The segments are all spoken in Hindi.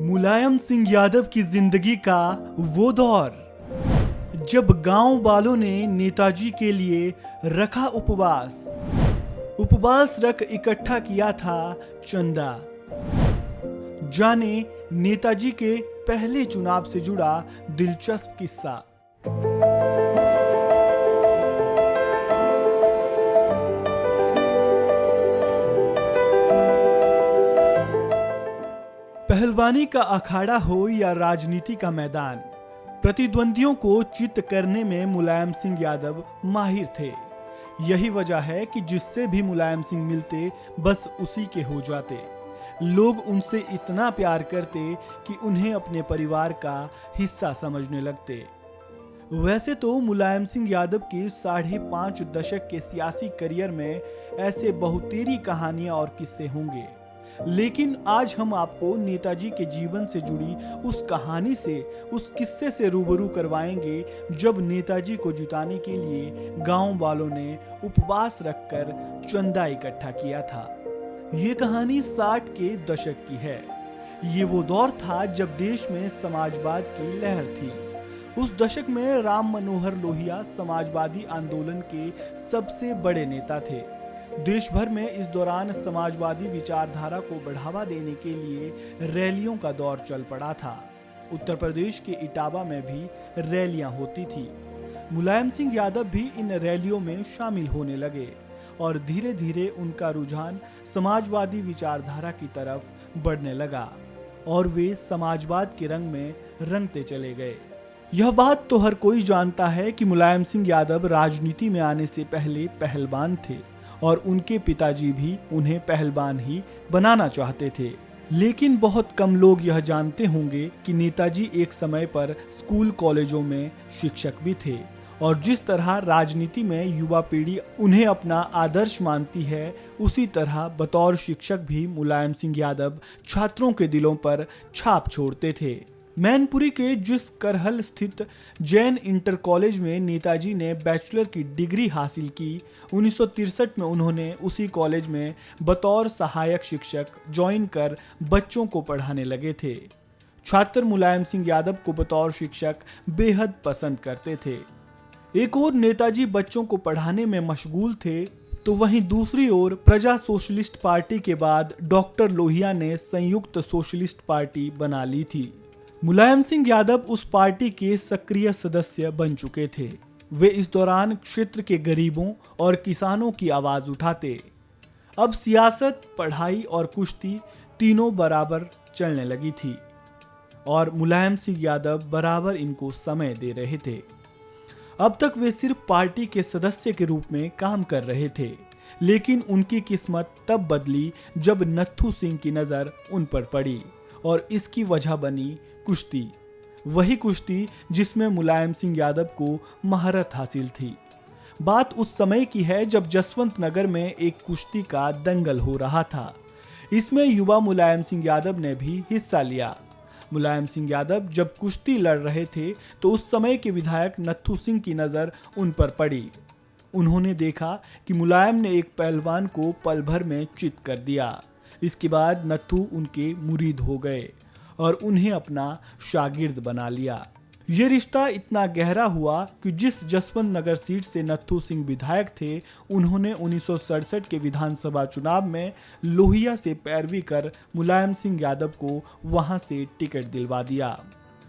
मुलायम सिंह यादव की जिंदगी का वो दौर जब गांव वालों ने नेताजी के लिए रखा उपवास रख इकट्ठा किया था चंदा। जाने नेताजी के पहले चुनाव से जुड़ा दिलचस्प किस्सा। पहलवानी का अखाड़ा हो या राजनीति का मैदान, प्रतिद्वंदियों को चित करने में मुलायम सिंह यादव माहिर थे। यही वजह है कि जिससे भी मुलायम सिंह मिलते बस उसी के हो जाते। लोग उनसे इतना प्यार करते कि उन्हें अपने परिवार का हिस्सा समझने लगते। वैसे तो मुलायम सिंह यादव के 5.5 दशक के सियासी करियर में ऐसे बहुतेरी कहानियां और किस्से होंगे, लेकिन आज हम आपको नेताजी के जीवन से जुड़ी उस कहानी से, उस किस्से से रूबरू करवाएंगे जब नेताजी को जिताने के लिए गांव वालों ने उपवास रखकर चंदा इकट्ठा किया था। ये कहानी 60 के दशक की है। ये वो दौर था जब देश में समाजवाद की लहर थी। उस दशक में राम मनोहर लोहिया समाजवादी आंदोलन के सबसे बड़े नेता थे। देश भर में इस दौरान समाजवादी विचारधारा को बढ़ावा देने के लिए रैलियों का दौर चल पड़ा था। उत्तर प्रदेश के इटावा में भी रैलियां होती थी। मुलायम सिंह यादव भी इन रैलियों में शामिल होने लगे और धीरे धीरे उनका रुझान समाजवादी विचारधारा की तरफ बढ़ने लगा और वे समाजवाद के रंग में रंगते चले गए। यह बात तो हर कोई जानता है कि मुलायम सिंह यादव राजनीति में आने से पहले पहलवान थे और उनके पिताजी भी उन्हें पहलवान ही बनाना चाहते थे। लेकिन बहुत कम लोग यह जानते होंगे कि नेताजी एक समय पर स्कूल कॉलेजों में शिक्षक भी थे और जिस तरह राजनीति में युवा पीढ़ी उन्हें अपना आदर्श मानती है, उसी तरह बतौर शिक्षक भी मुलायम सिंह यादव छात्रों के दिलों पर छाप छोड़ते थे। मैनपुरी के जिस करहल स्थित जैन इंटर कॉलेज में नेताजी ने बैचलर की डिग्री हासिल की, 1963 में उन्होंने उसी कॉलेज में बतौर सहायक शिक्षक ज्वाइन कर बच्चों को पढ़ाने लगे थे। छात्र मुलायम सिंह यादव को बतौर शिक्षक बेहद पसंद करते थे। एक ओर नेताजी बच्चों को पढ़ाने में मशगूल थे, तो वहीं दूसरी ओर प्रजा सोशलिस्ट पार्टी के बाद डॉक्टर लोहिया ने संयुक्त सोशलिस्ट पार्टी बना ली थी। मुलायम सिंह यादव उस पार्टी के सक्रिय सदस्य बन चुके थे। वे इस दौरान क्षेत्र के गरीबों और किसानों की आवाज उठाते। अब सियासत, पढ़ाई और कुश्ती तीनों बराबर चलने लगी थी और मुलायम सिंह यादव बराबर इनको समय दे रहे थे। अब तक वे सिर्फ पार्टी के सदस्य के रूप में काम कर रहे थे, लेकिन उनकी किस्मत तब बदली जब नत्थू सिंह की नजर उन पर पड़ी और इसकी वजह बनी कुश्ती। वही कुश्ती जिसमें मुलायम सिंह यादव को महारत हासिल थी। बात उस समय की है जब जसवंत नगर में एक कुश्ती का दंगल हो रहा था। इसमें युवा मुलायम सिंह यादव ने भी हिस्सा लिया। मुलायम सिंह यादव जब कुश्ती लड़ रहे थे तो उस समय के विधायक नत्थू सिंह की नजर उन पर पड़ी। उन्होंने देखा कि मुलायम ने एक पहलवान को पल भर में चित कर दिया। इसके बाद नत्थू उनके मुरीद हो गए और उन्हें अपना शागिर्द बना लिया। ये रिश्ता इतना गहरा हुआ कि जिस जसवंत नगर सीट से नत्थू सिंह विधायक थे, उन्होंने 1967 के विधानसभा चुनाव में लोहिया से पैरवी कर मुलायम सिंह यादव को वहां से टिकट दिलवा दिया।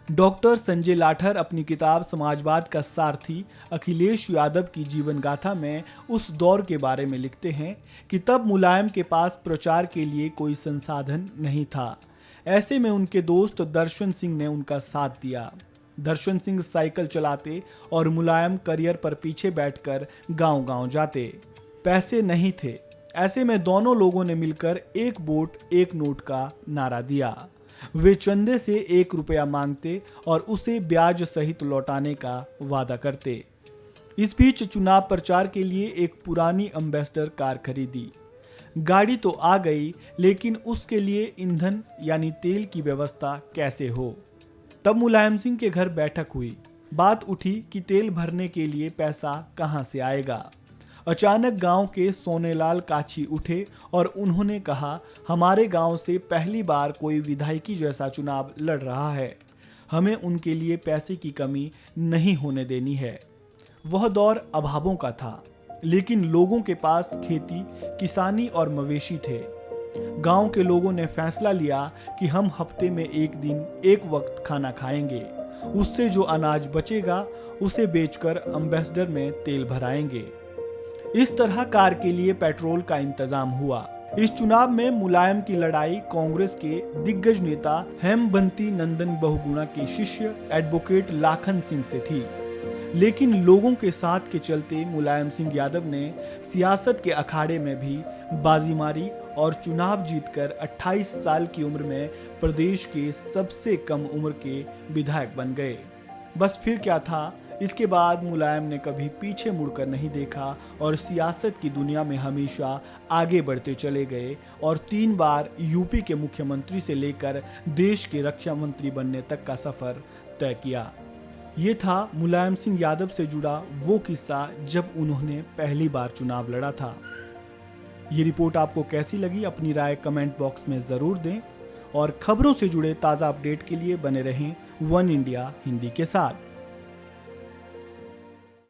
डॉक्टर संजय लाठर अपनी किताब समाजवाद का सारथी अखिलेश यादव की जीवन गाथा में उस दौर के बारे में लिखते हैं कि तब मुलायम के पास प्रचार के लिए कोई संसाधन नहीं था। ऐसे में उनके दोस्त दर्शन सिंह ने उनका साथ दिया। दर्शन सिंह साइकिल चलाते और मुलायम करियर पर पीछे बैठकर गांव-गांव जाते। पैसे नहीं थे, ऐसे में दोनों लोगों ने मिलकर एक वोट एक नोट का नारा दिया। वे चंदे से 1 रुपया मांगते और उसे ब्याज सहित लौटाने का वादा करते। इस बीच चुनाव प्रचार के लिए एक पुरानी एम्बेसडर कार खरीदी। गाड़ी तो आ गई, लेकिन उसके लिए ईंधन यानी तेल की व्यवस्था कैसे हो। तब मुलायम सिंह के घर बैठक हुई। बात उठी कि तेल भरने के लिए पैसा कहां से आएगा। अचानक गांव के सोनेलाल काछी उठे और उन्होंने कहा, हमारे गांव से पहली बार कोई विधायकी जैसा चुनाव लड़ रहा है। हमें उनके लिए पैसे की कमी नहीं होने देनी है। वह दौर अभावों का था, लेकिन लोगों के पास खेती, किसानी और मवेशी थे। गांव के लोगों ने फैसला लिया कि हम हफ्ते में एक दिन एक वक्त खाना खाएंगे। उससे जो अनाज बचेगा उसे बेचकर एम्बेसडर में तेल भराएंगे। इस तरह कार के लिए पेट्रोल का इंतजाम हुआ। इस चुनाव में मुलायम की लड़ाई कांग्रेस के दिग्गज नेता हेमबंती नंदन बहुगुणा के शिष्य एडवोकेट लाखन सिंह से थी, लेकिन लोगों के साथ के चलते मुलायम सिंह यादव ने सियासत के अखाड़े में भी बाजी मारी और चुनाव जीतकर 28 साल की उम्र में प्रदेश के सबसे कम उम्र के विधायक बन गए। बस फिर क्या था, इसके बाद मुलायम ने कभी पीछे मुड़कर नहीं देखा और सियासत की दुनिया में हमेशा आगे बढ़ते चले गए और 3 बार यूपी के मुख्यमंत्री से लेकर देश के रक्षा मंत्री बनने तक का सफर तय किया। ये था मुलायम सिंह यादव से जुड़ा वो किस्सा जब उन्होंने पहली बार चुनाव लड़ा था। ये रिपोर्ट आपको कैसी लगी, अपनी राय कमेंट बॉक्स में ज़रूर दें और खबरों से जुड़े ताज़ा अपडेट के लिए बने रहें वन इंडिया हिंदी के साथ।